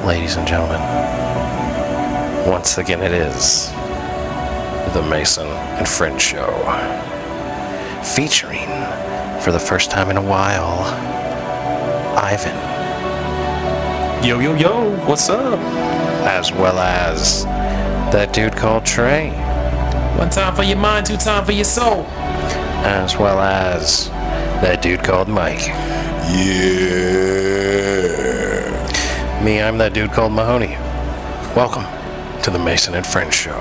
ladies and gentlemen, once again it is the Mason and Friend Show, featuring, for the first time in a while, Ivan. Yo, yo, yo, what's up? As well as that dude called Trey. One time for your mind, two time for your soul. As well as that dude called Mike. Yeah. Me, I'm that dude called Mahoney. Welcome to the Mason and Friends Show.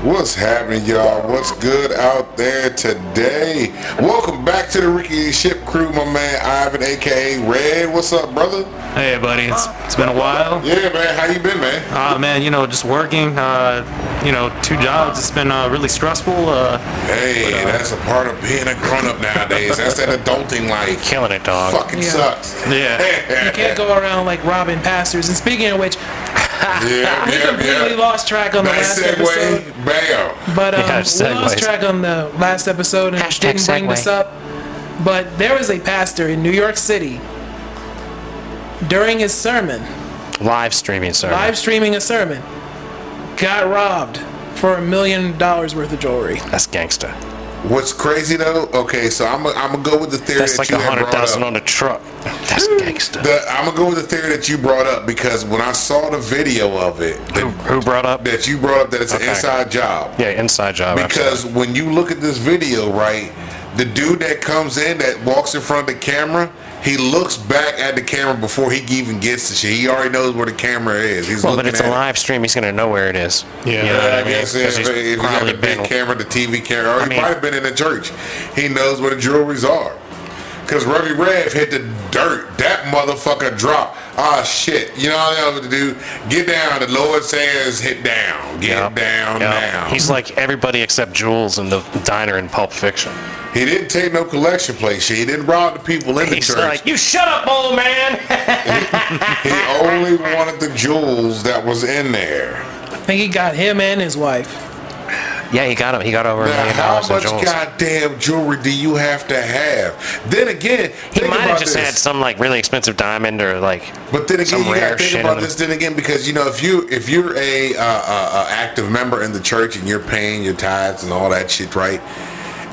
What's happening, y'all? What's good out there today? Welcome back to the Ricky Ship Crew, my man Ivan, aka Red. What's up, brother? Hey, buddy, it's been a while. Yeah, man. How you been, man? Man, just working. 2 jobs. It's been really stressful. That's a part of being a grown-up nowadays. That's that adulting life. Killing it, dog. Fucking sucks. Yeah. You can't go around like robbing pastors. And speaking of which, we completely lost track on the last episode. Bam. But we lost track on the last episode and didn't bring this up. But there was a pastor in New York City during his sermon, live streaming a sermon, got robbed for $1 million worth of jewelry. That's gangsta. What's crazy though? Okay, so I'm gonna go with the theory that's that like you had brought up. $100,000 on a truck. That's gangsta. I'm gonna go with the theory that you brought up because when I saw the video of it, who brought up that you brought up that it's an inside job. Yeah, inside job. Because when you look at this video, right, the dude that comes in that walks in front of the camera, he looks back at the camera before he even gets to shit. He already knows where the camera is. He's but it's a live stream. He's gonna know where it is. Yeah, I guess if he's got the big camera, the TV camera, or he might have been in the church. He knows where the jewelries are. Because Ruby Rev hit the dirt. That motherfucker dropped. Ah, shit. You know what to do? Get down. The Lord says hit down. Get down now. He's like everybody except Jules in the diner in Pulp Fiction. He didn't take no collection plate shit. He didn't rob the people in the church. He's like, you shut up, old man. he only wanted the jewels that was in there. I think he got him and his wife. Yeah, he got him. He got over $1 million in jewels. How much jewels. goddamn jewelry do you have to have? Then again, he might have just had some like really expensive diamond or like. But then again, you gotta think about this. Then again, because if you're a active member in the church and you're paying your tithes and all that shit, right?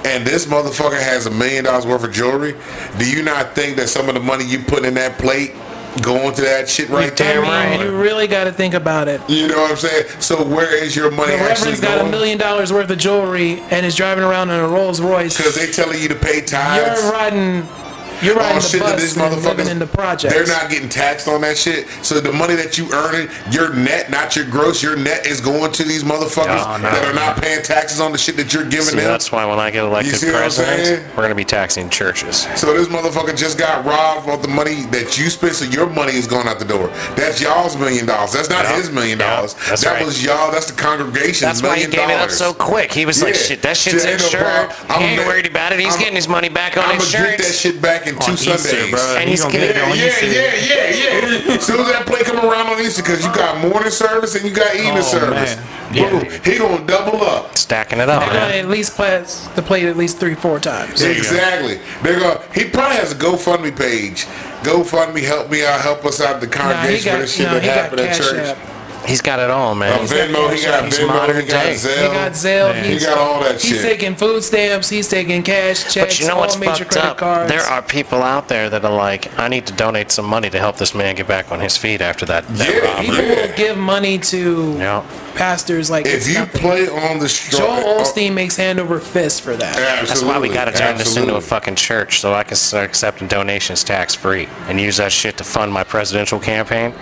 And this motherfucker has $1 million worth of jewelry. Do you not think that some of the money you put in that plate going to that shit right there? Right. You really got to think about it. You know what I'm saying? So where is your money actually going? The Reverend's got $1 million worth of jewelry and is driving around in a Rolls Royce. Because they telling you to pay tithes. You're riding the bus and living in the projects. They're not getting taxed on that shit. So the money that you earning, your net, not your gross, your net is going to these motherfuckers that are not paying taxes on the shit that you're giving them. That's why when I get elected president, we're going to be taxing churches. So this motherfucker just got robbed of the money that you spent, so your money is going out the door. That's y'all's $1 million. That's not his $1 million. That was y'all. That's the congregation's $1 million. That's why he gave it up so quick. He was like, shit, that shit's insured. He ain't worried about it. He's getting his money back on insurance. I'm going to get that shit back in 2 Sundays. Bro. And he's gonna get it on Yeah. As soon as that play come around on Easter, because you got morning service and you got evening service. Boom, he gonna double up. Stacking it up. They're gonna at least pass the plate at least 3-4 times. Exactly. He probably has a GoFundMe page. GoFundMe, help me out, help us out the congregation for the shit that happened at church. He's got it all, man. Venmo, he got Venmo, he got Zelle. He got Zelle. He got all that shit. He's taking food stamps. He's taking cash, checks, but you know what's all major fucked credit up? cards. There are people out there that are like, I need to donate some money to help this man get back on his feet after that robbery. People will give money to pastors like if you play on the Joel Osteen makes hand over fist for that. Absolutely. That's why we got to turn this into a fucking church so I can start accepting donations tax free and use that shit to fund my presidential campaign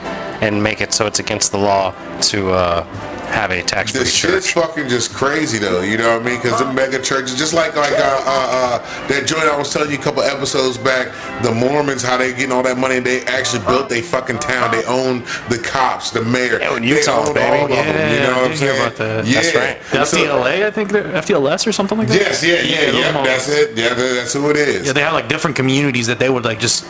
and make it so it's against the law to have a tax-free church. The shit's fucking just crazy though, you know what I mean? Because the mega churches, just like that joint I was telling you a couple episodes back, the Mormons, how they getting all that money, they actually built their fucking town. They own the cops, the mayor. Yeah, in Utah, they own baby. all of them, you know what I'm saying? About that. Yeah. That's right. FDLA, I think, FDLS or something like that? Yes, yeah, that's it. Yeah, that's who it is. Yeah, they have like different communities that they would like just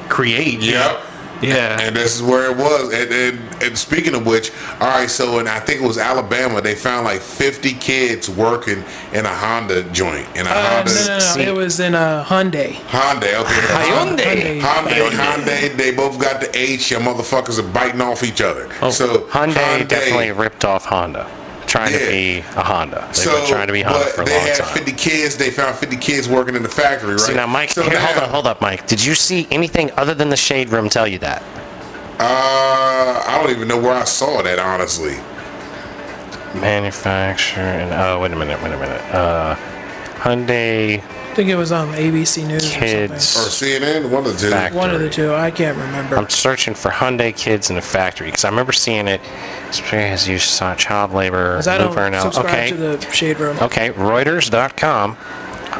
create. Yep. Yeah. And this is where it was. And speaking of which, all right, so I think it was Alabama, they found like 50 kids working in a Honda joint. In a Honda. No. It was in a Hyundai. Hyundai, okay. Hyundai, they both got the H. Your motherfuckers are biting off each other. Oh, so Hyundai definitely ripped off Honda. Trying to be a Honda. They've been trying to be Honda for a long time. They had 50 kids. They found 50 kids working in the factory, right? See, now, Mike, hold up, Mike. Did you see anything other than the Shade Room tell you that? I don't even know where I saw that, honestly. Manufacturing. Oh, wait a minute. Hyundai. I think it was on ABC News Kids or something. Or CNN, one of the two. Factory. One of the two. I can't remember. I'm searching for Hyundai kids in the factory because I remember seeing it. Has used child labor. I don't subscribe to the Shade Room. Okay, Reuters.com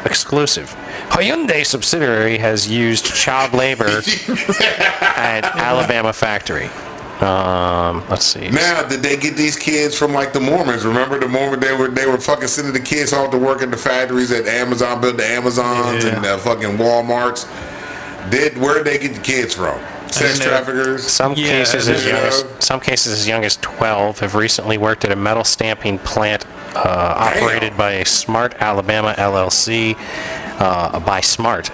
exclusive. Hyundai subsidiary has used child labor at Alabama factory. Let's see. Now, did they get these kids from like the Mormons? Remember the Mormons? They were fucking sending the kids off to work in the factories at Amazon, built the Amazons and the fucking Walmarts. Where did they get the kids from? Sex traffickers. Some cases as young as 12 have recently worked at a metal stamping plant operated by a Smart Alabama LLC. By Smart,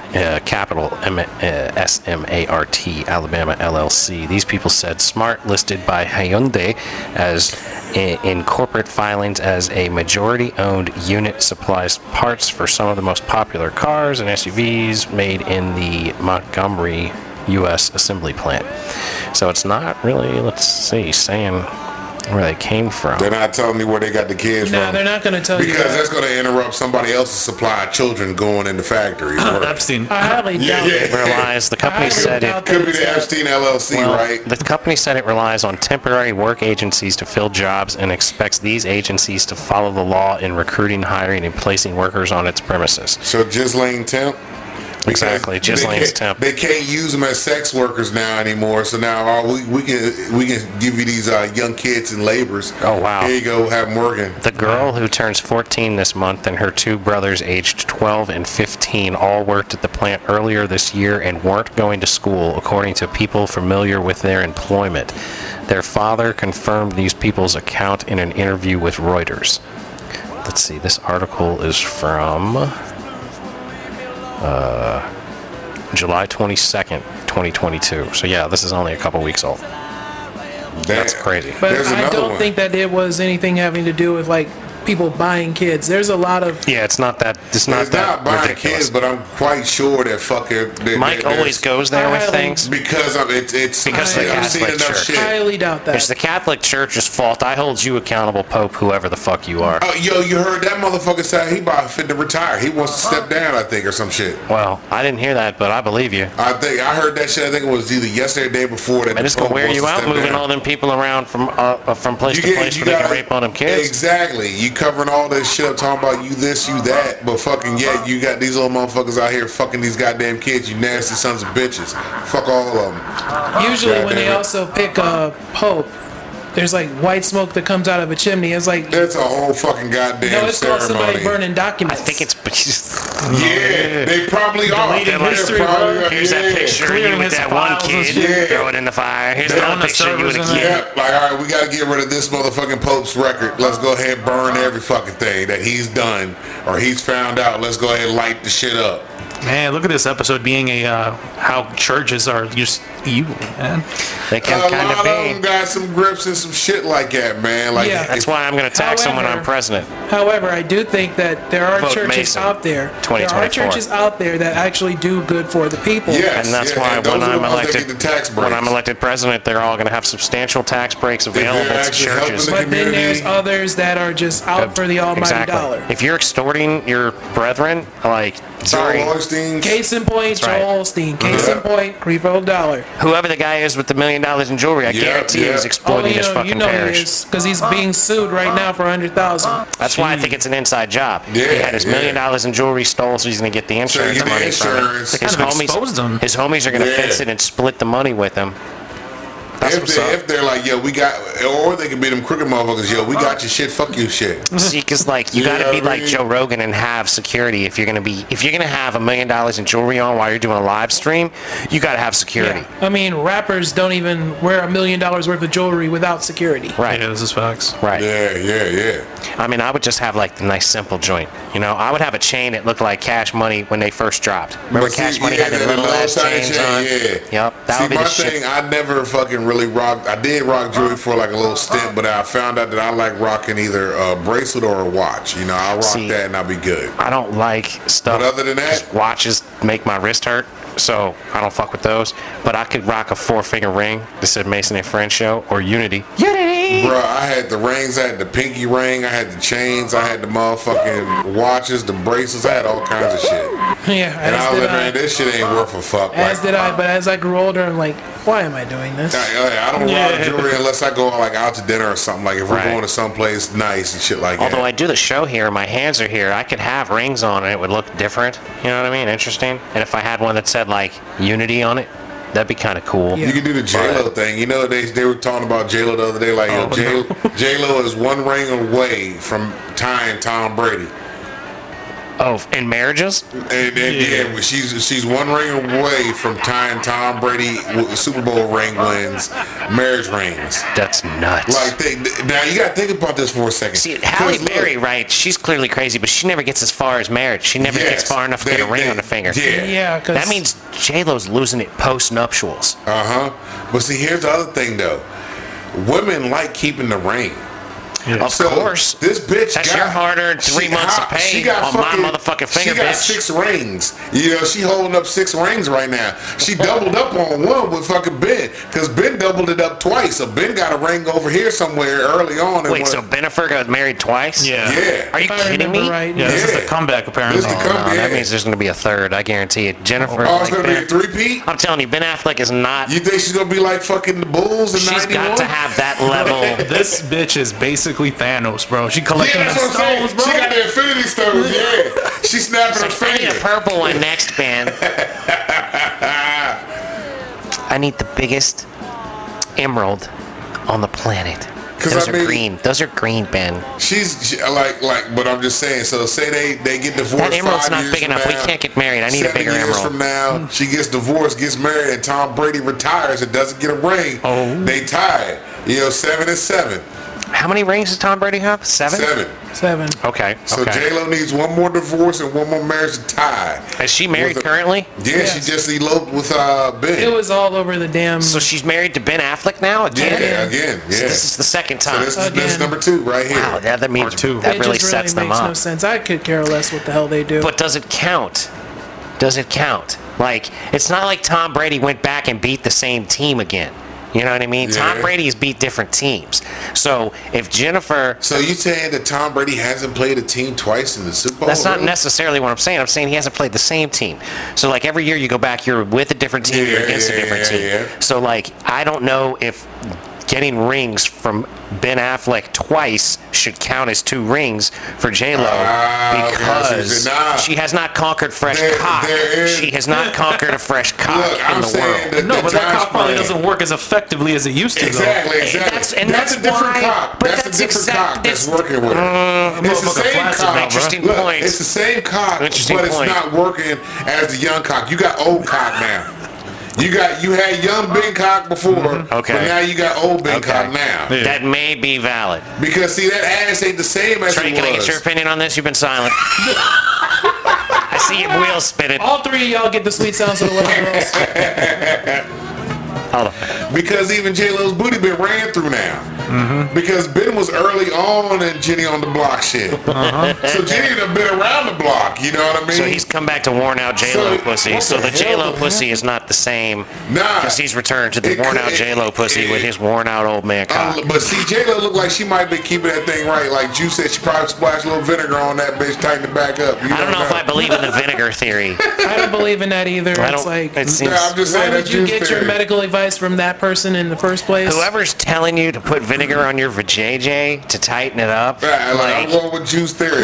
capital S-M-A-R-T, Alabama LLC. These people said Smart listed by Hyundai as in corporate filings as a majority-owned unit supplies parts for some of the most popular cars and SUVs made in the Montgomery, U.S. assembly plant. So it's not really, saying where they came from. They're not telling me where they got the kids from. No, they're not going to tell you because that's going to interrupt somebody else's supply of children going in the factory. Epstein. I highly doubt it. Relies. The company said it could be the Epstein LLC, right? The company said it relies on temporary work agencies to fill jobs and expects these agencies to follow the law in recruiting, hiring, and placing workers on its premises. So just laying temp. Exactly, just lane's temp. They can't use them as sex workers now anymore. So now we can give you these young kids and laborers. Oh wow! Here you go, have them working. The girl who turns 14 this month and her two brothers, aged 12 and 15, all worked at the plant earlier this year and weren't going to school, according to people familiar with their employment. Their father confirmed these people's account in an interview with Reuters. Let's see. This article is from. July 22nd, 2022. So yeah, this is only a couple weeks old. That's crazy. But I don't think that it was anything having to do with like people buying kids. There's a lot of it's not that buying ridiculous. kids, but I'm quite sure that fucking Mike always goes there with things because of it's because the Catholic Church. I highly doubt that. It's the Catholic Church's fault. I hold you accountable, Pope, whoever the fuck you are. Oh, you heard that motherfucker say he about fit to retire. He wants to step down, I think, or some shit. Well, I didn't hear that, but I believe you. I heard that shit. I think it was either yesterday or the day before that. And it's gonna wear you out moving all them people around from place to place where they can rape on them kids. Exactly. You covering all this shit up, talking about you this, you that, but fucking yet you got these little motherfuckers out here fucking these goddamn kids, you nasty sons of bitches. Fuck all of them. Usually when they also pick a pope, there's like white smoke that comes out of a chimney. It's like that's a whole fucking goddamn ceremony. It's called somebody burning documents. I think it's they probably are. Here's that picture of you with that one kid. Throw it in the fire. Here's another picture of you with a kid. Yeah, like all right, we gotta get rid of this motherfucking Pope's record. Let's go ahead and burn every fucking thing that he's done or he's found out. Let's go ahead and light the shit up. Man, look at this episode being how churches are just evil, man. They can kind of be. A lot of them got some grips and some shit like that, man. Like, that's why I'm going to tax them when I'm president. However, I do think that there are churches out there. There are churches out there that actually do good for the people. Yes, and that's why when I'm elected president, they're all going to have substantial tax breaks available to churches. But then there's others that are just out for the almighty dollar. If you're extorting your brethren, like, sorry. Case in point, Joel Osteen. Case in point, $3 whoever the guy is with the $1 million in jewelry, I guarantee he's exploiting his fucking parish. Because he's being sued right now for $100,000. That's why I think it's an inside job. He had his $1 million in jewelry stole, so he's going to get the insurance money from it. His homies are going to fence it and split the money with him. If they're like, yo, we got, or they can be them crooked motherfuckers, yo, we got your shit, fuck your shit. See, because like you gotta be like Joe Rogan and have security. If you're gonna have $1 million in jewelry on while you're doing a live stream, you gotta have security. Yeah. I mean, rappers don't even wear $1 million worth of jewelry without security. Right. Yeah, this is facts. Right. Yeah. I mean, I would just have like the nice simple joint. You know, I would have a chain that looked like Cash Money when they first dropped. Remember Cash Money had the little ass chains on? Yeah. Yep. That would be the shit. Thing, I never fucking really rocked. I did rock jewelry for like a little stint, but I found out that I like rocking either a bracelet or a watch. You know, I'll rock that and I'll be good. I don't like stuff. But other than that, watches make my wrist hurt, so I don't fuck with those. But I could rock a 4-finger ring that said Mason and Friends Show or Unity. Bro, I had the rings, I had the pinky ring, I had the chains, I had the motherfucking watches, the bracelets, I had all kinds of shit. Yeah, and I was like, man, this shit ain't worth a fuck. As did I, but as I grew older, I'm like, why am I doing this? I don't rock jewelry unless I go like out to dinner or something. Like if we're going to someplace nice and shit like that. Although I do the show here, my hands are here, I could have rings on and it would look different. You know what I mean? Interesting. And if I had one that said like Unity on it, that'd be kind of cool. You can do the J-Lo thing. You know, they were talking about J-Lo the other day. Like, J-Lo is one ring away from tying Tom Brady. Oh, in marriages? And she's one ring away from tying Tom Brady with Super Bowl ring wins, marriage rings. That's nuts. Like now you gotta think about this for a second. See, Halle Berry, right? She's clearly crazy, but she never gets as far as marriage. She never gets far enough to get a ring on the finger. Yeah, that means J-Lo's losing it post nuptials. But see, here's the other thing though. Women like keeping the ring. Yeah. Of course. This bitch that's your hard-earned 3 months of pay on my motherfucking finger, She got bitch. 6 rings. You know, she holding up 6 rings right now. She doubled up on one with fucking Ben, because Ben doubled it up twice. So Ben got a ring over here somewhere early on. Wait, so Beniffer got married twice? Yeah. Are you kidding me? Right. Yeah, this is the comeback, apparently. That means there's going to be a third. I guarantee it. Jennifer. Oh, it's going to be a three-peat? I'm telling you, Ben Affleck is not. You think she's going to be like fucking the Bulls in 91? She's got to have that level. This bitch is basically Thanos, bro. She collecting that's what I'm stones, saying. bro. She got the Infinity Stones, She snapping her I need finger. a purple one next, Ben. I need the biggest emerald on the planet. Those are green. Those are green, Ben. She's but I'm just saying. So say they get divorced. That emerald's 5 not years big enough. Now, We can't get married. I need a bigger 7 years emerald. from now, she gets divorced, gets married, and Tom Brady retires and doesn't get a ring. They tie. 7 and 7. How many rings does Tom Brady have? 7? 7. Okay. So J-Lo needs one more divorce and one more marriage to tie. Is she married currently? Yeah, yes. She just eloped with Ben. It was all over the damn. So she's married to Ben Affleck now again? Yeah, again. Yeah. So this is the second time. So this is number 2 right here. Wow, that means that really sets them makes up. No sense. I could care less what the hell they do. But does it count? Does it count? Like, it's not like Tom Brady went back and beat the same team again. You know what I mean? Yeah. Tom Brady has beat different teams. So if Jennifer... So you saying that Tom Brady hasn't played a team twice in the Super Bowl? That's not necessarily what I'm saying. I'm saying he hasn't played the same team. So like every year you go back, you're with a different team, you're against a different team. Yeah. So like, I don't know if getting rings from Ben Affleck twice should count as 2 rings for J-Lo because she has not conquered fresh cock. She has not conquered a fresh cock in the world. No, but that cock probably doesn't work as effectively as it used to. Exactly. That's a different cock. That's a different cock that's working with it. It's the same cock. Interesting point. It's the same cock, but it's not working as the young cock. You got old cock now. You had young Ben cock before, but now you got old Ben cock now. Yeah. That may be valid. Because see, that ass ain't the same as Trey, it was. Can I get your opinion on this? You've been silent. I see your wheels spinning. All 3 of y'all get the sweet sounds of the little girls. Hold on. Because even J-Lo's booty been ran through now. Because Ben was early on in Jenny on the Block shit. So Jenny done been around the block, you know what I mean? So he's come back to worn out J-Lo pussy. So the J-Lo pussy is not the same. Nah. Because he's returned to the worn out J-Lo pussy with his worn out old man cock. But see, J-Lo look like she might be keeping that thing right. Like Juice said, she probably splashed a little vinegar on that bitch, tighten it back up. I don't know if I believe in the vinegar theory. I don't believe in that either. It's like, it seems, I'm just saying, why would you get your medical advice from that person in the first place? Whoever's telling you to put vinegar on your vajayjay to tighten it up. I'm going with Juice theory.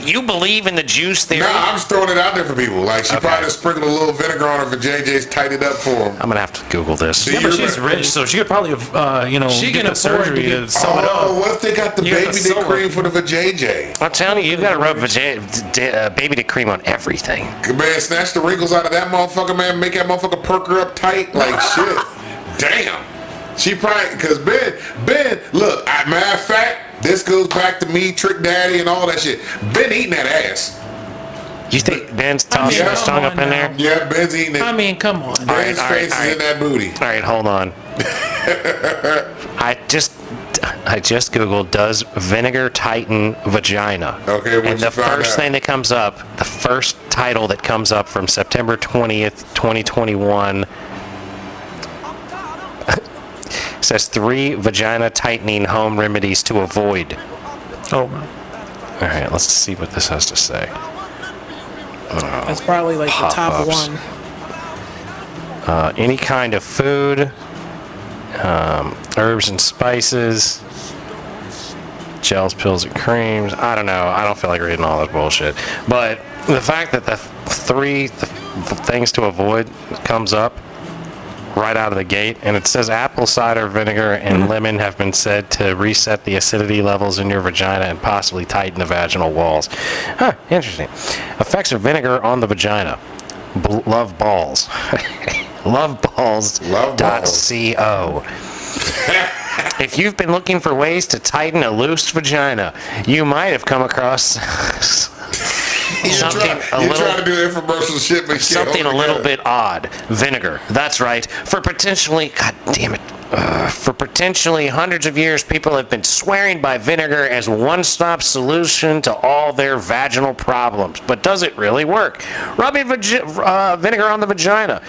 You believe in the juice theory? Nah, I'm just throwing it out there for people. Like, she probably just sprinkled a little vinegar on her for JJ's, tighten it up for him. I'm gonna have to Google this. Yeah, but she's rich, so she could probably, she get can the surgery to sew it up. Oh, what if they got the baby dick cream for the vajayjay? I'm telling you, you gotta rub baby dick cream on everything. Man, snatch the wrinkles out of that motherfucker, man. Make that motherfucker perk her up tight. Like, shit. Damn. She probably, because Ben, look, matter of fact, this goes back to me, Trick Daddy, and all that shit. Ben eating that ass. You think Ben's tossing his tongue up in there? Yeah, Ben's eating it. I mean, come on. Ben's face is in that booty. All right, hold on. I just Googled, does vinegar tighten vagina? Okay, what'd and you the find first out? thing that comes up, the first title that comes up from September 20th, 2021, says 3 vagina tightening home remedies to avoid. Oh, man. All right, let's see what this has to say. That's probably like the top Pop-ups. one. Any kind of food, herbs and spices, gels, pills, and creams. I don't know. I don't feel like reading all that bullshit. But the fact that the 3 things to avoid comes up right out of the gate, and it says apple cider vinegar and lemon have been said to reset the acidity levels in your vagina and possibly tighten the vaginal walls. Huh, interesting. Effects of vinegar on the vagina. Love balls. Loveballs.co. If you've been looking for ways to tighten a loose vagina, you might have come across something You're trying to do infomercial shit, but something a little bit odd. Vinegar. That's right. For potentially, God damn it. For potentially hundreds of years, people have been swearing by vinegar as one-stop solution to all their vaginal problems. But does it really work? Rubbing vinegar on the vagina.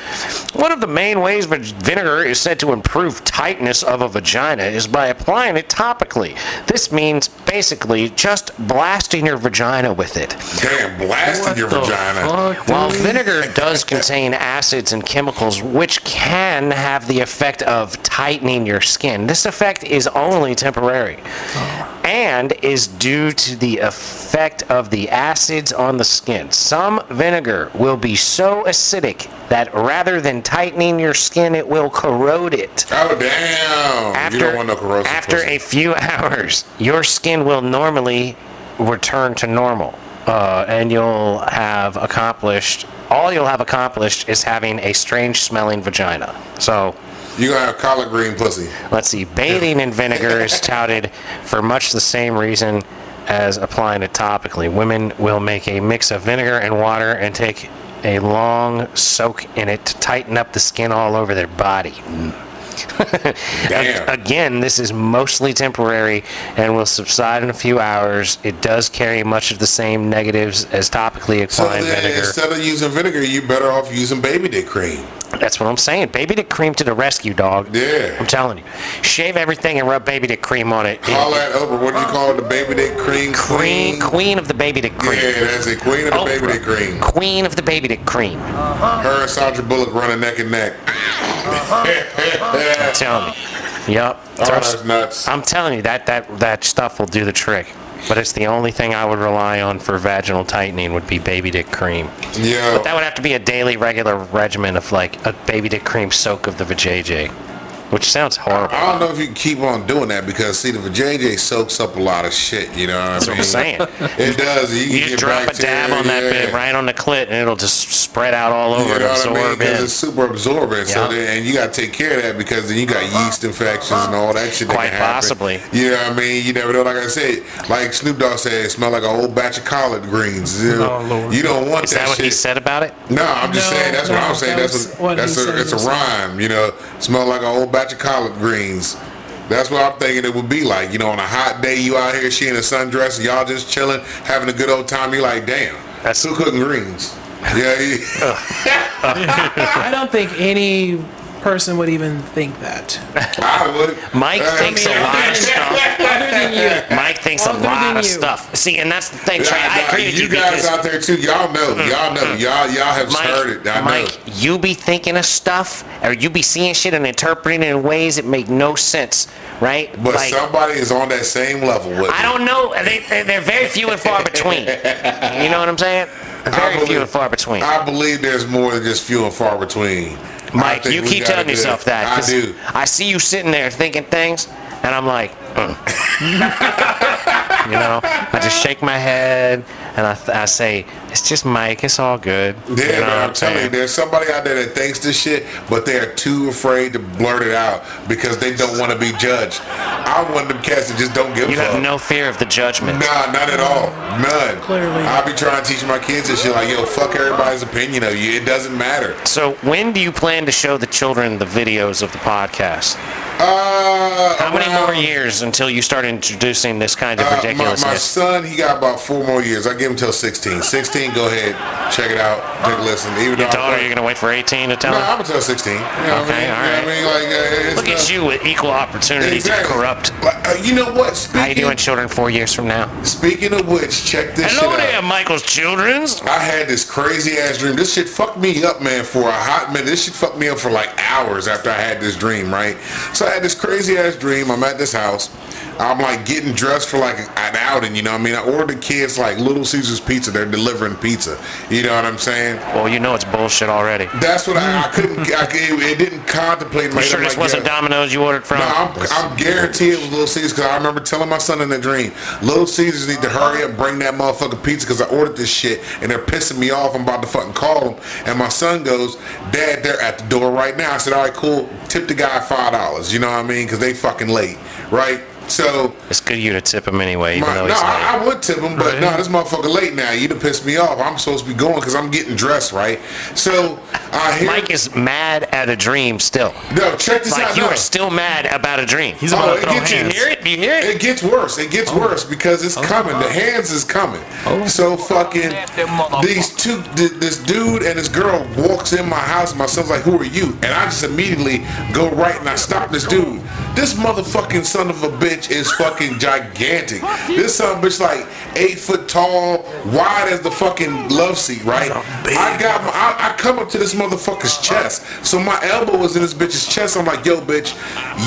One of the main ways vinegar is said to improve tightness of a vagina is by applying it topically. This means basically just blasting your vagina with it. Damn, blasting your vagina. While vinegar does contain acids and chemicals which can have the effect of tightening your skin, this effect is only temporary and is due to the effect of the acids on the skin. Some vinegar will be so acidic that rather than tightening your skin, it will corrode it. Oh, damn. You don't want no corrosive After pussy. a few hours, your skin will normally return to normal. And all you'll have accomplished is having a strange smelling vagina. So You're going to have collard green pussy. let's see. Bathing in vinegar is touted for much the same reason as applying it topically. Women will make a mix of vinegar and water and take a long soak in it to tighten up the skin all over their body. Damn. Again, this is mostly temporary and will subside in a few hours. It does carry much of the same negatives as topically So applied then, vinegar. instead of using vinegar, you better off using baby dick cream. That's what I'm saying. Baby dick cream to the rescue, dog. Yeah. I'm telling you. Shave everything and rub baby dick cream on it. Call that Oprah. What do you call it? The baby dick cream Queen of the baby dick cream. Yeah, that's it. Queen of the baby Oprah. dick cream. Queen of the baby dick cream. Her and Sandra Bullock running neck and neck. I'm telling you. Yup. Oh, that's nuts. I'm telling you, that stuff will do the trick. But it's the only thing I would rely on for vaginal tightening would be baby dick cream. Yeah. But that would have to be a daily regular regimen of like a baby dick cream soak of the vajayjay. Which sounds horrible. I don't know if you can keep on doing that because, see, the vajayjay soaks up a lot of shit, you know what I mean? That's what I'm saying. It does. You You just drop a dab on that bit right on the clit and it'll just spread out all over You and know what I mean? absorb Because in. it's super absorbent. So Yeah. and you got to take care of that because then you got yeast infections and all that shit that Quite can happen. possibly. You know what I mean? You never know. Like I said, like Snoop Dogg said, it smelled like a whole batch of collard greens. You know, Oh, Lord. you don't want Is that what shit. he said about it? No, I'm just No, saying. That's what no, I'm saying. that That's was what. what That's he a. said It's a was- rhyme. You know, smell like a whole batch of collard greens. That's what I'm thinking it would be like. You know, on a hot day, you out here, she in a sundress, and y'all just chilling, having a good old time. You like, damn, That's- who cooking greens? Yeah. I don't think any person would even think that. I would. Mike thinks a lot of stuff. Other than you. Mike thinks a lot of stuff. See, and that's the thing, Trey. I agree with you. You guys out there too, y'all know. Y'all have heard it. I know. Mike, you be thinking of stuff, or you be seeing shit and interpreting it in ways that make no sense, right? But like, somebody is on that same level with I don't know. They're very few and far between. You know what I'm saying? Very few and far between. I believe there's more than just few and far between. Mike, you keep telling yourself that. I do. I see you sitting there thinking things, and I'm like, you know, I just shake my head and I say, it's just Mike, it's all good. Yeah, you know man, I'm telling you, there's somebody out there that thinks this shit, but they are too afraid to blurt it out because they don't want to be judged. I'm one of them cats that just don't give a fuck. You have no fear of the judgment. Nah, not at all. None. Clearly. I'll be trying to teach my kids and shit like, yo, fuck everybody's opinion of you. It doesn't matter. So when do you plan to show the children the videos of the podcast? How many more years until you start introducing this kind of ridiculousness? My son, he got about 4 more years. I give him till 16. 16, go ahead, check it out, take a listen. Even your daughter, you're gonna wait for 18 to tell her? No, I'm gonna tell 16. You know okay, all right. You know what I mean? Like, look at you with equal opportunity to corrupt. You know what? How you doing, children? 4 years from now. Speaking of which, check this shit out. Hello there, Michael's childrens. I had this crazy ass dream. This shit fucked me up, man, for a hot minute. This shit fucked me up for like hours after I had this dream, right? So I had this crazy ass dream. I'm at this house. I'm like getting dressed for like an outing, you know what I mean? I ordered the kids like Little Caesars pizza. They're delivering pizza. You know what I'm saying? Well, you know it's bullshit already. That's what I couldn't, it didn't contemplate. You sure this wasn't Domino's you ordered from? No, I'm guaranteed it was Little Caesars because I remember telling my son in the dream, Little Caesars need to hurry up, bring that motherfucking pizza because I ordered this shit and they're pissing me off. I'm about to fucking call them. And my son goes, Dad, they're at the door right now. I said, all right, cool. Tip the guy $5. You know what I mean? Because they fucking late, right? So it's good of you to tip him anyway, even though he's late. I would tip him, but no, this motherfucker late now. You done pissed me off. I'm supposed to be going because I'm getting dressed, right? So I hear Mike is mad at a dream still. No, check this out. You are still mad about a dream. He's about to throw hands. Do you hear it? Do you hear it? It gets worse. It gets worse because it's coming. The hands is coming. So fucking this dude and this girl walks in my house. My son's like, "Who are you?" And I just immediately go right and I stop this dude. This motherfucking son of a bitch is fucking gigantic. This son of a bitch like 8 foot tall, wide as the fucking love seat, right? I come up to this motherfucker's chest. So my elbow was in this bitch's chest. I'm like, yo, bitch,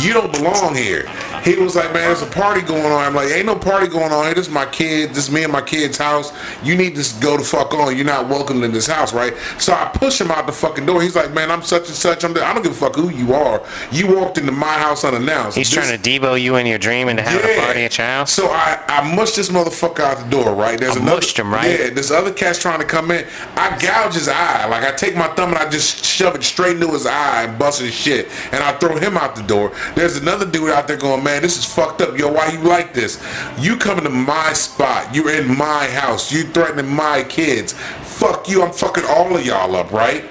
you don't belong here. He was like, man, there's a party going on. I'm like, ain't no party going on here. This is my kid. This is me and my kid's house. You need to go the fuck on. You're not welcome in this house, right? So I push him out the fucking door. He's like, man, I'm such and such. I don't give a fuck who you are. You walked into my house unannounced. He's trying to Debo you in your dream into having a party at your house? So I mushed this motherfucker out the door, right? Mushed him, right? Yeah, this other cat's trying to come in. I gouge his eye. Like, I take my thumb and I just shove it straight into his eye and bust his shit. And I throw him out the door. There's another dude out there going, man, this is fucked up. Yo, why you like this? You coming to my spot. You're in my house. You threatening my kids. Fuck you. I'm fucking all of y'all up, right?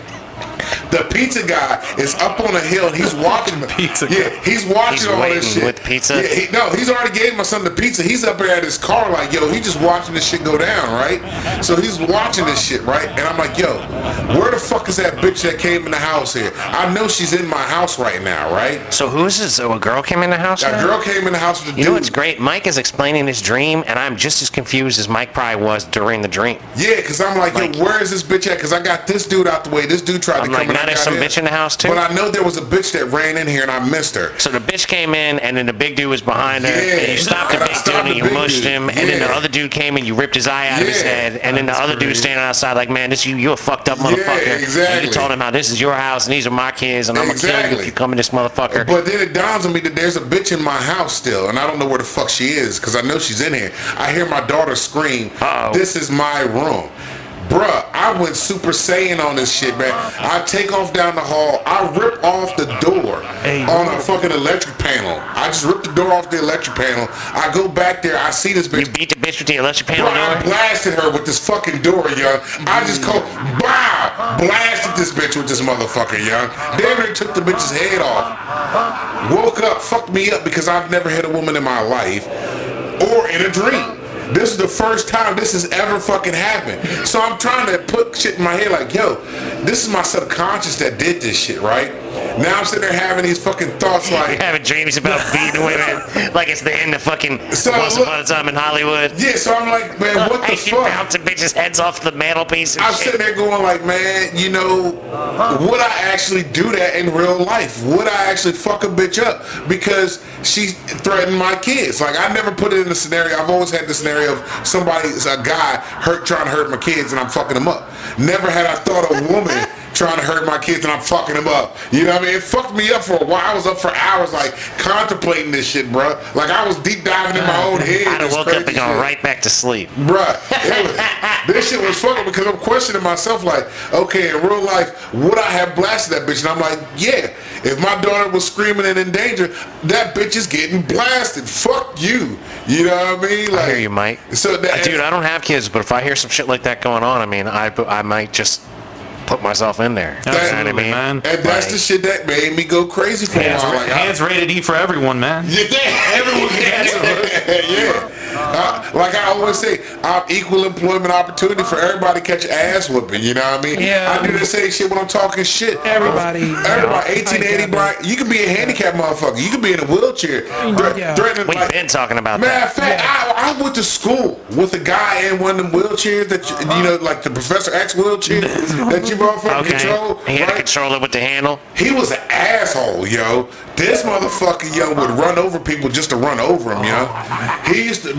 The pizza guy is up on a hill and he's watching the pizza. Yeah, he's watching all this shit. With pizza. Yeah, he's already gave my son the pizza. He's up there at his car like, yo, he's just watching this shit go down, right? So he's watching this shit, right? And I'm like, yo, where the fuck is that bitch that came in the house here? I know she's in my house right now, right? So who is this? So a girl came in the house? A girl came in the house with a dude. You know what's great? Mike is explaining his dream, and I'm just as confused as Mike probably was during the dream. Yeah, because I'm like, yo, where is this bitch at? Because I got this dude out the way. This dude tried to come in. Now there's some bitch in the house too. But I know there was a bitch that ran in here and I missed her. So the bitch came in and then the big dude was behind her. And you stopped the big dude and you mushed him. And then the other dude came and you ripped his eye out of his head. And then the other dude standing outside like, man, this you a fucked up motherfucker. Yeah, exactly. And you told him how this is your house and these are my kids and I'm gonna kill you if you come in this motherfucker. But then it dawns on me that there's a bitch in my house still, and I don't know where the fuck she is because I know she's in here. I hear my daughter scream, "This is my room." Bruh, I went Super Saiyan on this shit, man. I take off down the hall. I rip off the door on a fucking electric panel. I just ripped the door off the electric panel. I go back there. I see this bitch. You beat the bitch with the electric panel door? I blasted her with this fucking door, young. I just blasted this bitch with this motherfucker, young. Damn near took the bitch's head off. Woke up, fucked me up because I've never hit a woman in my life or in a dream. This is the first time this has ever fucking happened. So I'm trying to put shit in my head like, yo, this is my subconscious that did this shit, right? Now I'm sitting there having these fucking thoughts like having dreams about beating women like it's the end of fucking Once Upon a Time in Hollywood. Yeah, so I'm like, man, what the fuck? Bouncing bitches' heads off the mantelpiece. I'm sitting there going like, man, you know, would I actually do that in real life? Would I actually fuck a bitch up because she threatened my kids? Like, I never put it in a scenario. I've always had the scenario of a guy trying to hurt my kids and I'm fucking them up. Never had I thought a woman trying to hurt my kids and I'm fucking them up. You know what I mean? It fucked me up for a while. I was up for hours, like, contemplating this shit, bruh. Like, I was deep diving in my own head. I'd have woke up and gone right back to sleep. Bruh, this shit was fucking because I'm questioning myself, like, okay, in real life, would I have blasted that bitch? And I'm like, yeah. If my daughter was screaming and in danger, that bitch is getting blasted. Fuck you. You know what I mean? Like, I hear you, Mike. So dude, I don't have kids, but if I hear some shit like that going on, I mean, I might just put myself in there. Absolutely, man. And that's the shit that made me go crazy for a while. Like, hands rated E for everyone, man. Yeah, everyone gets it. Yeah. Like I always say, I'm equal employment opportunity for everybody to catch ass whooping. You know what I mean? Yeah. I do the same shit when I'm talking shit. Everybody. 1880, Brian. You could be a handicapped motherfucker. You could be in a wheelchair. Threatening. We've been talking about matter that. of fact, I went to school with a guy in one of them wheelchairs that you know, like the Professor X wheelchair that you motherfucker control. He had to control it with the handle. He was an asshole, yo. This motherfucker, yo, would run over people just to run over them, yo. He used to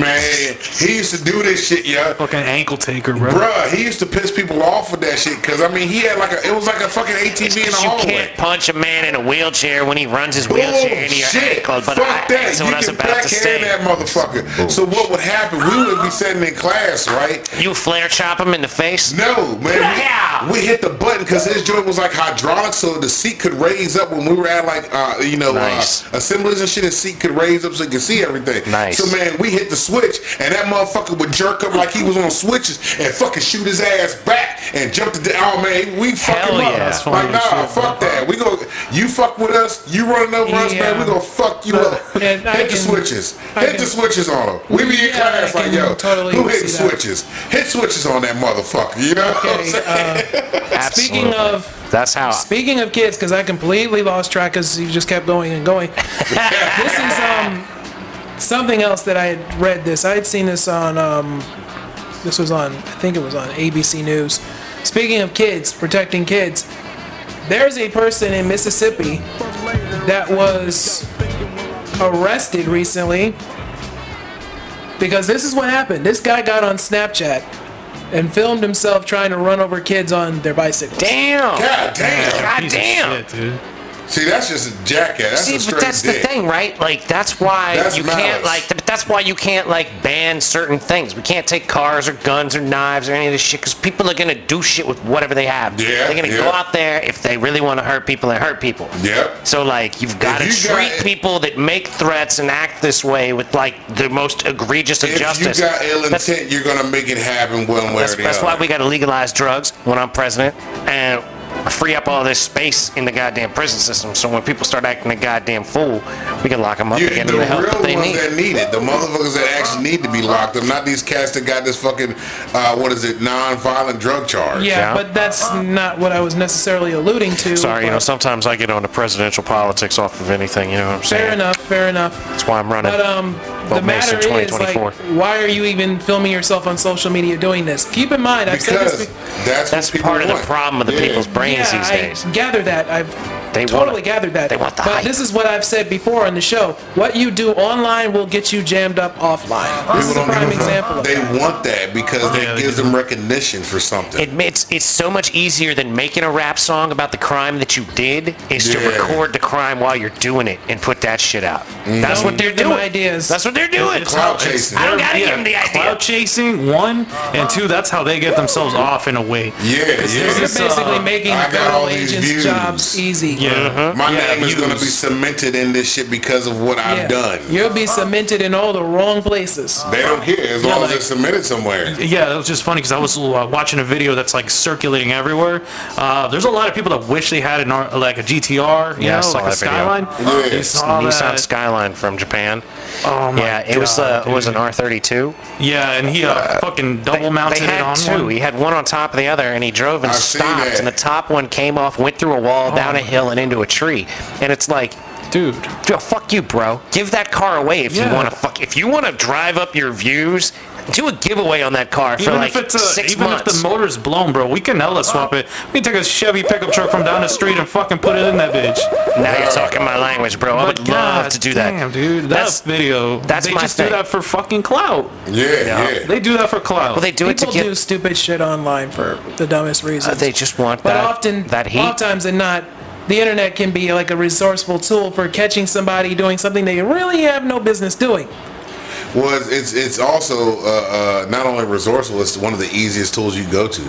do this shit, yo. Fucking ankle taker, bro. Bruh, he used to piss people off with that shit, cause I mean, he had it was like a fucking ATV in the hallway. You can't punch a man in a wheelchair when he runs his wheelchair into your ankle. But fuck that. That's what I was can about to say. that motherfucker. So what would happen? We would be sitting in class, right? You flare chop him in the face? No, man. We hit the button because his joint was like hydraulic, so the seat could raise up when we were at like assemblies and shit. The seat could raise up so you could see everything. Nice. So man, we hit the switch and that motherfucker would jerk up like he was on switches and fucking shoot his ass back and jump to the man. We fuck him up. Like nah, fuck that. We go. You fuck with us. You running over us, man. We gonna fuck you up. Hit the switches. Hit the switches on him. We be in class like yo. Totally who hit switches? Hit switches on that motherfucker. You know what I'm saying? Speaking of kids, because I completely lost track because you just kept going and going. This is something else that I had read this. I had seen this on, I think it was on ABC News. Speaking of kids, protecting kids, there's a person in Mississippi that was arrested recently because this is what happened. This guy got on Snapchat and filmed himself trying to run over kids on their bicycles. Damn. God damn. Shit, dude. See, that's just a jackass. That's a straight that's dick. the thing, right? Like that's why That's you malice. can't that's why you can't ban certain things. We can't take cars or guns or knives or any of this shit because people are gonna do shit with whatever they have. Yeah, they're gonna go out there if they really want to hurt people and hurt people. Yep. So you've got to treat people that make threats and act this way with the most egregious of justice. If you got ill intent, you're gonna make it happen one way or the other. That's why we got to legalize drugs when I'm president and free up all this space in the goddamn prison system. So when people start acting a goddamn fool, we can lock them up and get them the help that they need. The real ones that need it, the motherfuckers that actually need to be locked up, not these cats that got this fucking non-violent drug charge. Yeah, but that's not what I was necessarily alluding to. Sorry, sometimes I get on the presidential politics off of anything. You know what I'm saying? Fair enough. That's why I'm running. But the matter is, why are you even filming yourself on social media doing this? Keep in mind, I've said this. That's part of the problem with the people's brains these days. I gather that. They gathered that. They want the But hype. this is what I've said before on the show. What you do online will get you jammed up offline. This is a prime example of that. They want that because it gives them recognition for something. It's so much easier than making a rap song about the crime that you did is to record the crime while you're doing it and put that shit out. That's what they're doing. Ideas. That's what they're doing. Cloud chasing. I don't gotta give them the idea. Cloud chasing, one, and two, that's how they get themselves off in a way. They're basically making federal agents' jobs easy. My name is going to be cemented in this shit because of what I've done. You'll be cemented in all the wrong places. They don't care as long as it's cemented somewhere. Yeah, it was just funny because I was watching a video that's circulating everywhere. There's a lot of people that wish they had a GTR, you know, like a Skyline. Nissan Skyline from Japan. Oh my God, it was an R32. Yeah, and he fucking double mounted it on two. one. He had one on top of the other, and he drove and stopped, and the top one came off, went through a wall, down a hill, falling into a tree, and it's like, dude, fuck you, bro. Give that car away if you want to if you want to drive up your views. Do a giveaway on that car for like 6 months. Even if the motor's blown, bro, we can hella swap it. We can take a Chevy pickup truck from down the street and fucking put it in that bitch. Now you're talking my language, bro. I would love to do that. Damn, dude, that's video. They just do that for fucking clout. Yeah. They do that for clout. Well, they do it to People do stupid shit online for the dumbest reasons. They just want but that. often, that heat. oftentimes than not, the internet can be like a resourceful tool for catching somebody doing something they really have no business doing. Well, it's also not only resourceful, it's one of the easiest tools you go to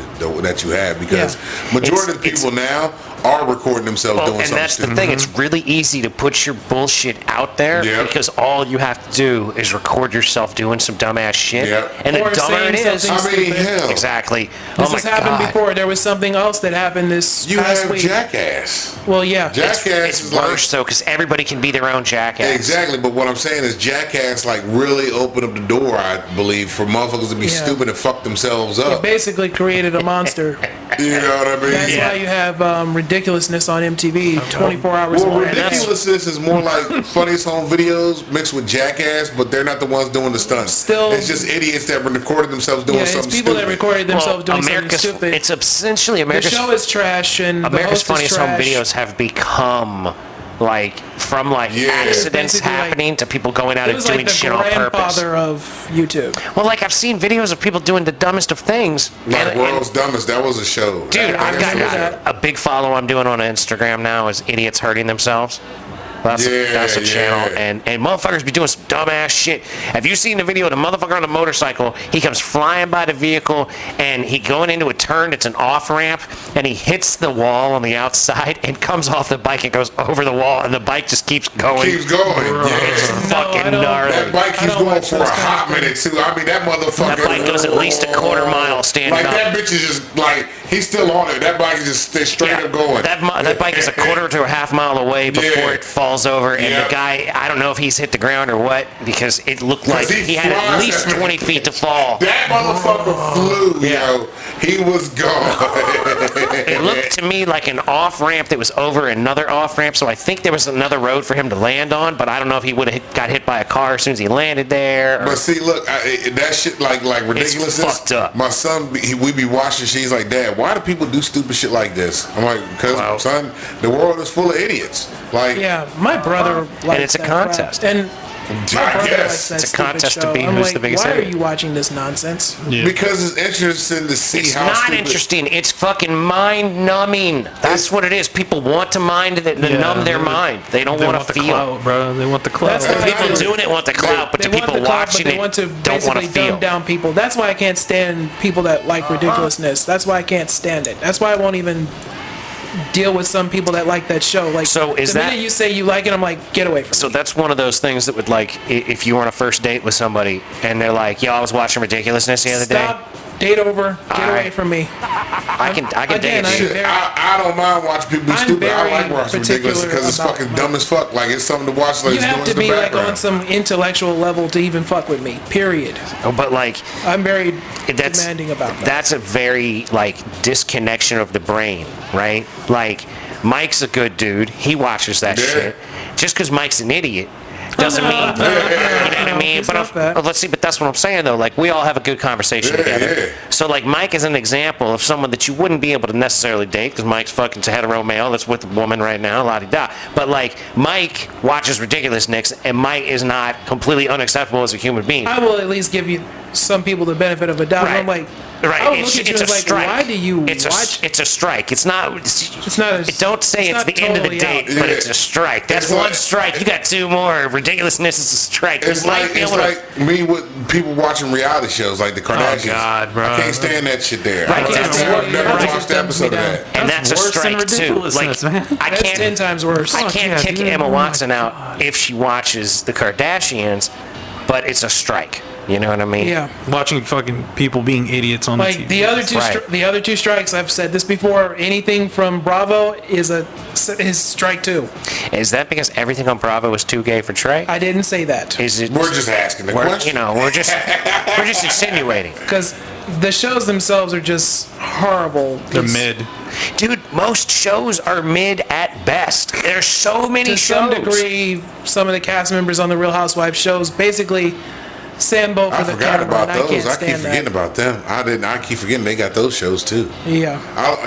that you have, because majority of the people now are recording themselves doing something. And that's the thing. It's really easy to put your bullshit out there because all you have to do is record yourself doing some dumbass shit. And or the dumber it is, hell. Exactly. This has happened before. There was something else that happened this past week. Jackass. Well, yeah. Jackass it's is worse though, because everybody can be their own jackass. Exactly, but what I'm saying is Jackass like really opened up the door, I believe, for motherfuckers to be stupid and fuck themselves up. It basically created a monster. You know what I mean? That's why you have ridiculousness on MTV 24 hours a Well, day. ridiculousness is more like Funniest Home Videos mixed with Jackass, but they're not the ones doing the stunts. Still, it's just idiots that recorded themselves doing something it's people stupid. that recorded themselves doing something stupid. It's essentially America's. The show is trash, and America's the host Funniest is Home trash. Videos have become from accidents happening to people going out and doing shit on purpose. Grandfather of YouTube. Well, like I've seen videos of people doing the dumbest of things. Like World's Dumbest, that was a show. Dude, I've got a big follow I'm doing on Instagram now is Idiots Hurting Themselves. That's a channel, and motherfuckers be doing some dumbass shit. Have you seen the video of the motherfucker on the motorcycle? He comes flying by the vehicle, and he going into a turn. It's an off ramp, and he hits the wall on the outside and comes off the bike and goes over the wall, and the bike just keeps going. Keeps going. It's fucking gnarly. That bike keeps going for a hot minute too. I mean, that motherfucker. That bike goes at least a quarter mile standing like up. That bitch is just like he's still on it. That bike is just straight up going. That bike is a quarter to a half mile away before it falls over, and the guy, I don't know if he's hit the ground or what, because it looked like he had at least 20 feet to fall. That motherfucker flew, yo. He was gone. It looked to me like an off ramp that was over another off ramp, so I think there was another road for him to land on, but I don't know if he would have got hit by a car as soon as he landed there. But see, look, that shit like ridiculousness. It's fucked up. My son, we be watching shit. He's like, Dad, why do people do stupid shit like this? I'm like, because son, the world is full of idiots. Like, my brother. And it's a contest. And yes, it's a contest to be who's the biggest idiot. Why idiot. are you watching this nonsense? Because it's interesting to see how It's not stupid. interesting. It's fucking mind-numbing. That's what it is. People want to numb their mind. They don't want to feel. Clout, bro. They want the clout. That's The people doing it want the clout, but the people watching it want to don't want to feel. dumb down people. That's why I can't stand people that like ridiculousness. That's why I can't stand it. That's why I won't even deal with some people that like that show. Like, so is the that minute you say you like it, I'm like, get away from me. So that's one of those things that would, like, if you were on a first date with somebody and they're like, yo, I was watching Ridiculousness the other day. Date over. Get away from me. I can date you. I don't mind watching people be stupid. I like watching ridiculous because it's fucking dumb as fuck. Like, it's something to watch. Like, You have to be like on some intellectual level to even fuck with me. Period. But like, I'm very demanding about that. That's a very like disconnection of the brain, right? Like, Mike's a good dude. He watches that shit. Just because Mike's an idiot doesn't mean, you know what I mean? But let's see, but that's what I'm saying though. Like, we all have a good conversation together. So like, Mike is an example of someone that you wouldn't be able to necessarily date because Mike's fucking a hetero male that's with a woman right now, la-di-da. But like, Mike watches Ridiculousness, and Mike is not completely unacceptable as a human being. I will at least give you some people the benefit of a doubt. Right. I'm like, right. I would look at you It's a and like, strike. why do you It's watch? it's a strike. It's not. It's not. Don't say it's the end of the date, but it's a strike. That's one strike. You got two more. Ridiculousness is a strike. It's like me with people watching reality shows like the Kardashians. Oh God, bro! I can't stand that shit there. Right, I've never watched the episode of that. And that's a strike too. Like, I That's can't. 10 times worse. I can't kick Emma Watson out if she watches the Kardashians, but it's a strike. You know what I mean? Yeah. Watching fucking people being idiots on Like the TV. the other two strikes. I've said this before. Anything from Bravo is strike two. Is that because everything on Bravo is too gay for Trey? I didn't say that. Is it? We're just asking the question. You know, we're just insinuating. Because the shows themselves are just horrible. They're mid. Dude, most shows are mid at best. There's so many to shows. some degree, some of the cast members on the Real Housewives shows basically Sambo for I the forgot camera, about and those. can't I keep stand forgetting that. about them. I keep forgetting they got those shows too. Yeah.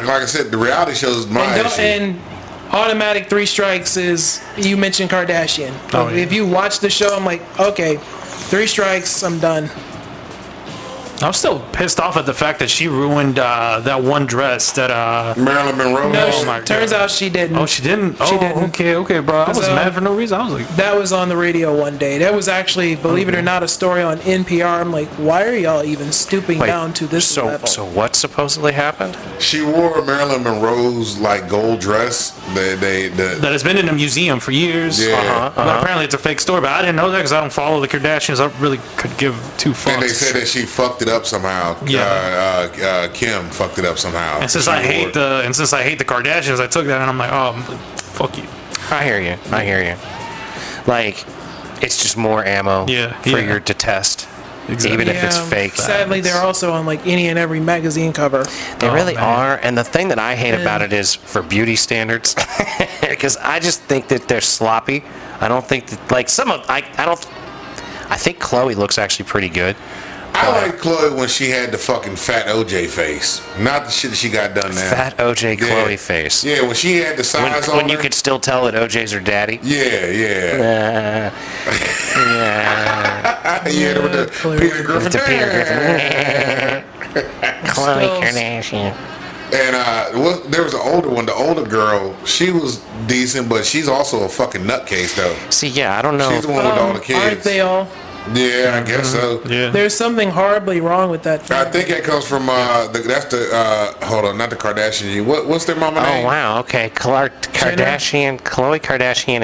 Like I said, the reality shows is my issue. And automatic 3 strikes is, you mentioned Kardashian. Oh, yeah. If you watch the show, I'm like, okay, 3 strikes, I'm done. I'm still pissed off at the fact that she ruined that one dress that Marilyn Monroe. No, turns out she didn't. Oh, she didn't? She didn't. Okay, bro. I was mad for no reason. I was like... That was on the radio one day. That was actually, believe it or not, a story on NPR. I'm like, why are y'all even stooping down to this level? So what supposedly happened? She wore Marilyn Monroe's like gold dress. That has been in a museum for years. Yeah. But apparently it's a fake story. But I didn't know that because I don't follow the Kardashians. I really could give 2 fucks. And they said that she fucked it up somehow. Yeah. Kim fucked it up somehow. And since I hate the Kardashians, I took that and I'm like, fuck you. I hear you. Like, it's just more ammo for your detest. Exactly. Even if it's fake. Sadly, they're also on like any and every magazine cover. They really are. And the thing that I hate about it is for beauty standards, because I just think that they're sloppy. I don't think that, like, I think Chloe looks actually pretty good. I like Chloe when she had the fucking fat OJ face, not the shit that she got done now. Fat OJ Chloe face. Yeah, when she had the size on when you her. could still tell that OJ's her daddy. Yeah. Yeah, with the Peter Griffin. Chloe Kardashian. And there was an older one. The older girl, she was decent, but she's also a fucking nutcase, though. See, yeah, I don't know. She's the one with all the kids. Aren't they all? Yeah, I guess so. Yeah. There's something horribly wrong with that I family. think that comes from hold on, not the Kardashians. What's their mama name? Oh, wow. Okay. Khloe Kardashian in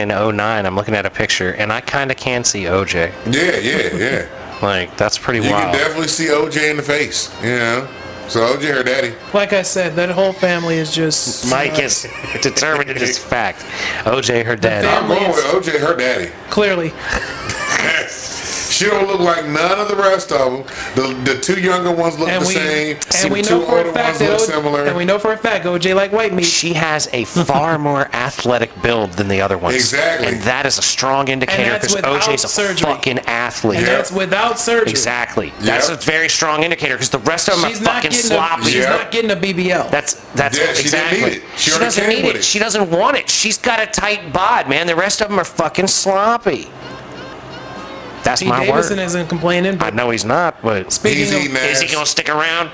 2009. I'm looking at a picture, and I kind of can see OJ. Yeah. Like, that's pretty You wild. can definitely see OJ in the face, you know. So OJ her daddy. Like I said, that whole family is just... Mike is determined it is fact. OJ her daddy. I'm going with OJ her daddy. Clearly. She don't look like none of the rest of them. The 2 younger ones look the same. And we the know 2 for older a fact ones look that similar. and we know for a fact OJ like white meat. She has a far more athletic build than the other ones. Exactly. And that is a strong indicator that's because without OJ's a surgery. fucking athlete. And that's without surgery. Exactly. That's a very strong indicator because the rest of them are fucking sloppy. She's not getting a BBL. That's Yeah, she exactly. didn't need it. She already doesn't came need with it. it. She doesn't want it. She's got a tight bod, man. The rest of them are fucking sloppy. That's Pete my Davidson word. isn't complaining. I But know he's not, but He's speaking eating of, is he ass. gonna stick around?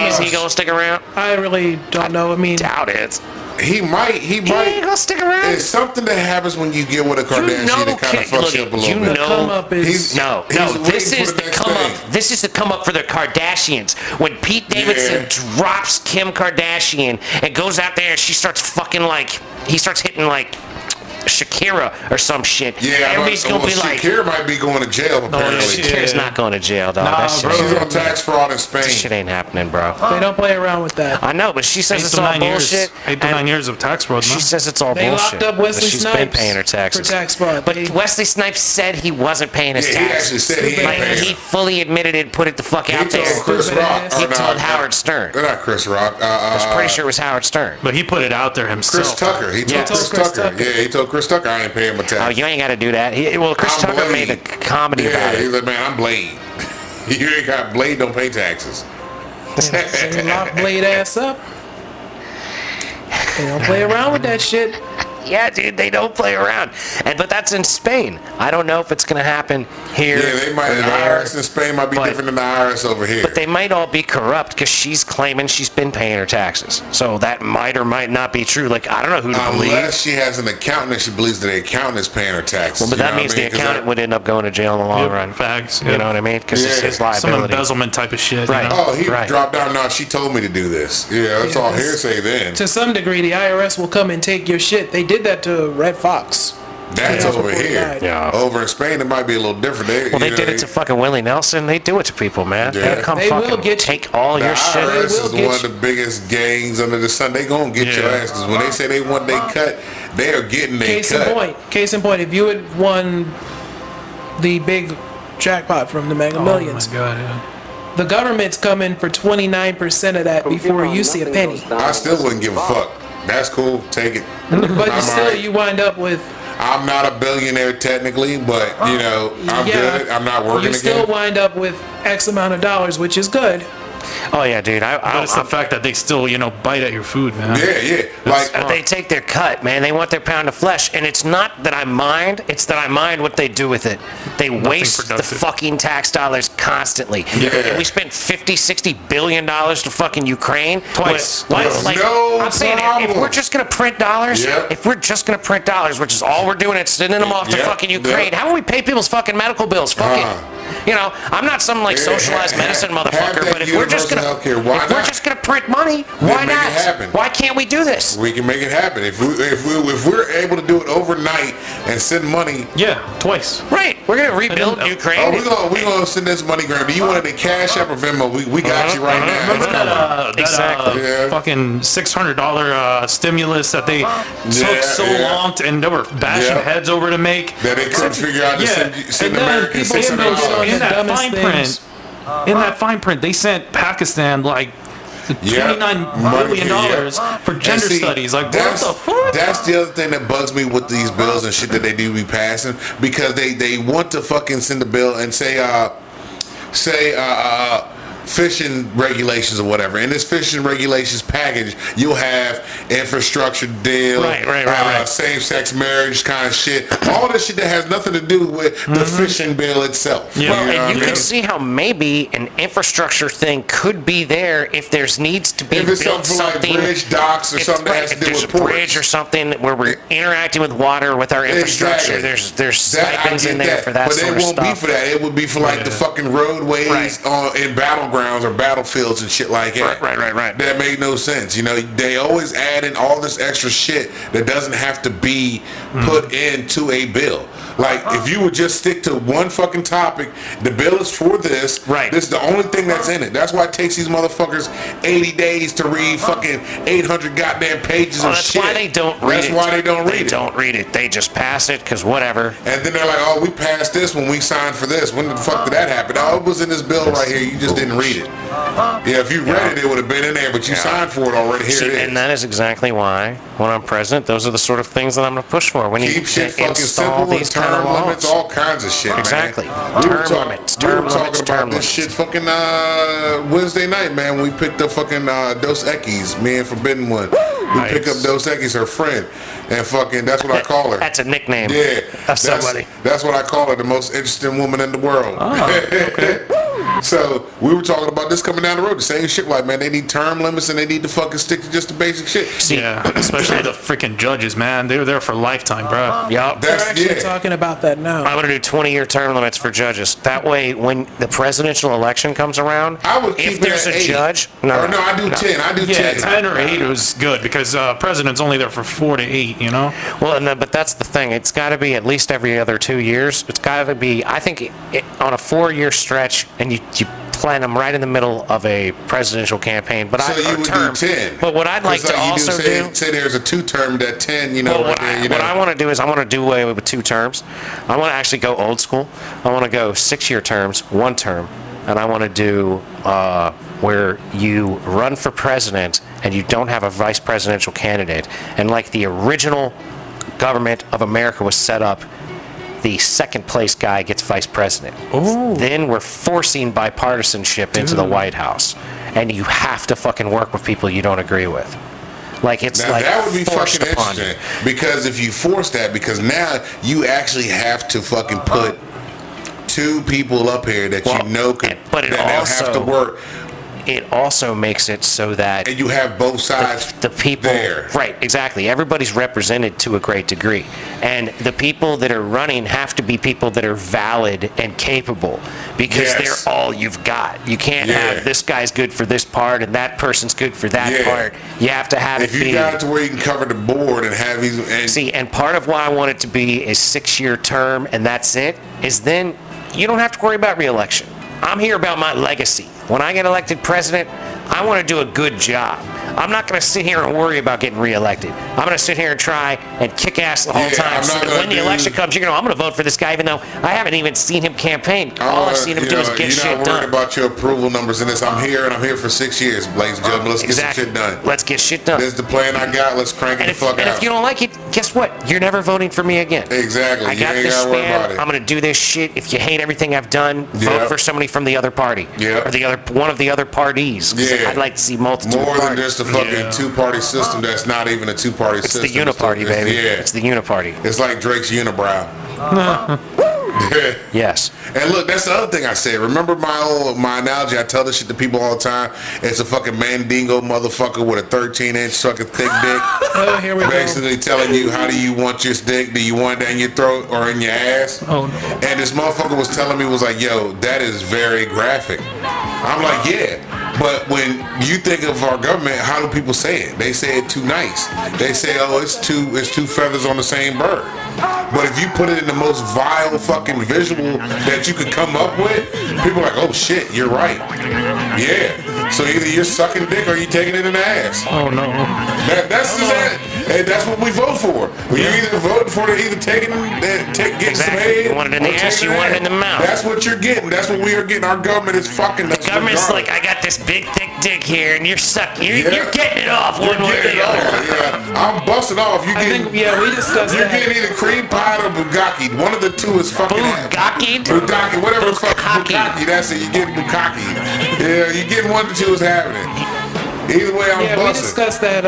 Is he gonna stick around? I really don't know. I mean, Doubt it. He might. He ain't gonna stick around. It's something that happens when you get with a Kardashian that kind of fucks you up a little bit. come up is He's- No, He's this waiting is for the the next come thing. up. This is the come up for the Kardashians. When Pete Davidson drops Kim Kardashian and goes out there and she starts fucking like he starts hitting like Shakira or some shit. Yeah, everybody's gonna be like, Shakira might be going to jail apparently. Shakira's not going to jail, dog. Nah, that shit, bro. She's ain't- on tax fraud in Spain. that shit ain't happening, bro. they don't play around with that. I know, but she says 8 it's to all 9 years. bullshit. 8 to 9 and years of tax fraud. She No? says it's all They bullshit. locked up Wesley that she's Snipes been paying her taxes. for tax fraud. But They- Wesley Snipes said he wasn't paying his Yeah, he taxes. actually said he ain't Like, paying he them. fully admitted it and put it the fuck He out there. told Chris Stupid Rock. ass. He or told no, Howard Stern. They're not Chris Rock. I was pretty sure it was Howard Stern. But he put it out there himself. Chris Tucker. He told Yeah. Chris Tucker. Yeah, he told Chris Tucker I ain't paying my taxes. Oh, you ain't got to do that. Chris I'm Tucker Blade. made a comedy Yeah, about he's it. like, man, I'm Blade. You ain't got Blade, don't pay taxes. They lock Blade ass up. They don't play around with that shit. Yeah, dude, they don't play around. But that's in Spain. I don't know if it's going to happen here. Yeah, they might. or The there. IRS in Spain might be But- different than the IRS over here. But they might all be corrupt because she's claiming she's been paying her taxes. So that might or might not be true. Like, I don't know who to believe. Unless she has an accountant and she believes that the accountant is paying her taxes. Well, but You that know what means I mean? the 'Cause accountant would end up going to jail in the long Yep, run. facts. You know what I mean? Because it's Yeah. his Some liability. embezzlement type of shit. Right. You know? Oh, he Right. dropped down. No, she told me to do this. Yeah, that's all hearsay then. To some degree, the IRS will come and take your shit. They did that to Red Fox. That's Yeah, over before he here. died. Yeah. Over in Spain, it might be a little different. Well, they did it to fucking Willie Nelson. They do it to people, man. Yeah. They'll come They will fucking get you. take all The your shit. IRS They will is get one of the biggest gangs under the sun. They gonna get your Yeah. ass because when they say they want they cut, they are getting their Case in cut. point. Case in point. If you had won the big jackpot from the Mega Oh Millions, my god, yeah. the government's coming for 29% of that before you see a penny. I still wouldn't give a fuck. That's cool. Take it. But still, you wind up with. I'm not a billionaire technically, but you know, I'm good. I'm not working again. You still wind up with X amount of dollars, which is good. Oh yeah, dude. But it's the fact that they still, bite at your food, man. Yeah. Like they take their cut, man. They want their pound of flesh, and it's not that I mind. It's that I mind what they do with it. They waste the fucking tax dollars constantly. Yeah. We spent $50-60 billion to fucking Ukraine twice. Like, no I'm saying, if we're just gonna print dollars, which is all we're doing, it's sending them off to fucking Ukraine. How do we pay people's fucking medical bills? I'm not some socialized medicine motherfucker, but if we're just gonna print money, why not? Why can't we do this? We can make it happen if we're able to do it overnight and send money. Yeah, twice. Right, we're gonna rebuild Ukraine. We're gonna send this money, Graham. Do you want it in Cash App or Venmo? We got you right now. Remember that fucking $600 stimulus that they took so long to, and they were bashing heads over to make that they couldn't figure out to send Americans $600. In that fine print, they sent Pakistan like $29 billion for gender studies. Like, what the fuck? That's the other thing that bugs me with these bills and shit that they do be passing, because they want to fucking send a bill and say fishing regulations or whatever. In this fishing regulations package, you'll have infrastructure deal, same-sex marriage kind of shit, all this shit that has nothing to do with the fishing bill itself. Yeah. Well, and you can see how maybe an infrastructure thing could be there if there's needs to be built something like bridge, docks, or something that has to do with ports. There's a bridge or something where we're interacting with water with our infrastructure. Exactly. There's stipends in there for that sort of stuff. But it won't be for that. It would be for like the fucking roadways in battlegrounds or battlefields and shit like that. Right. That made no sense. They always add in all this extra shit that doesn't have to be put into a bill. Like, if you would just stick to one fucking topic, the bill is for this. Right. This is the only thing that's in it. That's why it takes these motherfuckers 80 days to read fucking 800 goddamn pages of shit. That's why they don't read it. That's why they don't read it. They don't read it. They just pass it because whatever. And then they're like, oh, we passed this when we signed for this. When the fuck did that happen? Oh, it was in this bill right here. You just didn't read it. Yeah, if you read it, it would have been in there, but you signed for it already. Here it is. And that is exactly why, when I'm president, those are the sort of things that I'm going to push for. When keep shit fucking simple, and term limits, all kinds of shit, exactly. Man. Term limits. We were talking about this shit fucking Wednesday night, man. We picked up fucking Dos Equis, me and Forbidden One. We picked up Dos Equis, her friend, and fucking that's what I call her. That's a nickname. Yeah, of somebody. That's what I call her, the most interesting woman in the world. Oh, okay. So we were talking about this coming down the road. The same shit, like, man, they need term limits and they need to fucking stick to just the basic shit. Yeah, especially the freaking judges, man. They were there for lifetime, bro. Yup. They're actually talking about that now. I want to do 20-year term limits for judges. That way, when the presidential election comes around, I would keep if there's it at a 8. judge, I do 10. I do 10. 10 or 8 was good because president's only there for 4 to 8. Well, but that's the thing. It's got to be at least every other 2 years. It's got to be. I think on a 4-year stretch, and you plan them right in the middle of a presidential campaign. But so you would do 10. But what I'd like to also do, say there's a 2-term, that 10, what I want to do is I want to do away with 2 terms. I want to actually go old school. I want to go 6-year terms, 1 term, and I want to do where you run for president and you don't have a vice presidential candidate. And like the original government of America was set up, the second place guy gets vice president. Ooh. Then we're forcing bipartisanship into the White House, and you have to fucking work with people you don't agree with. Like it's now, like that would be forced fucking upon interesting you. because if you force that, because now you actually have to fucking put 2 people up here that you know could, but it that also have to work. It also makes it so that and you have both sides the people there. Right, exactly. Everybody's represented to a great degree, and the people that are running have to be people that are valid and capable, because they're all you've got. You can't have this guy's good for this part and that person's good for that part. You have to have if you got it to where you can cover the board and have these and part of why I want it to be a 6-year term and that's it is then you don't have to worry about re-election. I'm here about my legacy. When I get elected president, I want to do a good job. I'm not going to sit here and worry about getting reelected. I'm going to sit here and try and kick ass the whole time so that when the election comes, I'm going to vote for this guy even though I haven't even seen him campaign. All I've seen him do is get shit done. You're not worried about your approval numbers in this. I'm here and I'm here for 6 years, ladies and gentlemen. Let's get some shit done. Let's get shit done. This is the plan I got. Let's crank it the fuck out. And if you don't like it, guess what? You're never voting for me again. Exactly. I got this man. I'm going to do this shit. If you hate everything I've done, vote for somebody from the other party. Or one of the other parties. Yeah. I'd like to see multiple more parties. Than just a fucking two-party system that's not even a two-party system. It's the uniparty, baby. It's the uniparty. It's like Drake's unibrow. Yes. And look, that's the other thing I said. Remember my analogy? I tell this shit to people all the time. It's a fucking mandingo motherfucker with a 13-inch fucking thick dick. Oh, here we go. Basically telling you, how do you want your dick? Do you want it down your throat or in your ass? Oh, no. And this motherfucker was telling me, was like, yo, that is very graphic. I'm like, yeah. But when you think of our government, how do people say it? They say it too nice. They say, oh, it's two feathers on the same bird. But if you put it in the most vile fucking visual that you could come up with, people are like, oh shit, you're right. Yeah. So either you're sucking dick or you taking it in the ass. Oh no. That's it. And that's what we vote for. You're either voting for it, either getting some head. You want it in the ass, you want it in the mouth. That's what you're getting. That's what we are getting. Our government is fucking. The government's like, I got this big thick dick here, and you're sucking. You're getting it off one way or the other. Yeah, I'm busting off. We discussed You're that. getting either cream pie or bukkake. One of the two is fucking. Bukkake, whatever the fuck. Bukkake. That's it. You're getting bukkake. Yeah, you're getting one of the two is happening. Either way, I'm busting. We discussed that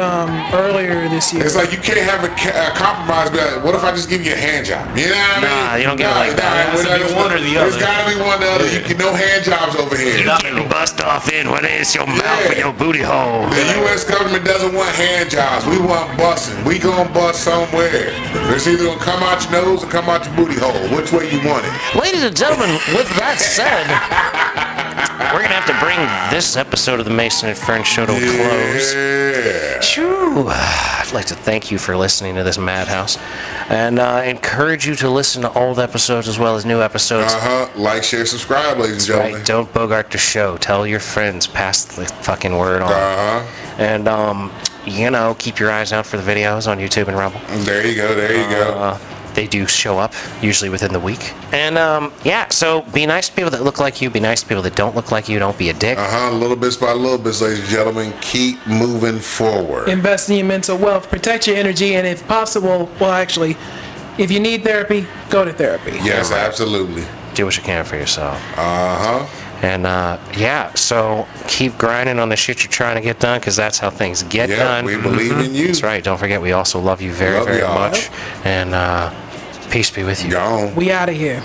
earlier this year. It's like you can't have a compromise. But like, what if I just give you a hand job? You know what I mean? Nah, you don't get it like that. It's gotta be one or the other. There's gotta be one or the other. You can no hand jobs over here. You can bust off in whether it's your mouth or your booty hole. The U.S. government doesn't want hand jobs. We want busting. We gonna bust somewhere. It's either gonna come out your nose or come out your booty hole. Which way you want it? Ladies and gentlemen, with that said, we're gonna have to bring this episode of the Mason and Friends show to a close. Yeah. Shoo. I'd like to thank you for listening to this madhouse, and encourage you to listen to old episodes as well as new episodes. Like, share, subscribe, ladies and gentlemen. Right. Don't bogart the show. Tell your friends. Pass the fucking word on. And keep your eyes out for the videos on YouTube and Rumble. There you go. They do show up, usually within the week. And, so be nice to people that look like you. Be nice to people that don't look like you. Don't be a dick. Little bits by little bits, ladies and gentlemen. Keep moving forward. Invest in your mental wealth. Protect your energy. And if possible, if you need therapy, go to therapy. Yes, absolutely. Do what you can for yourself. And, so keep grinding on the shit you're trying to get done, because that's how things get done. We believe in you. That's right. Don't forget, we also love you very, very much. And peace be with you. Gone. We out of here.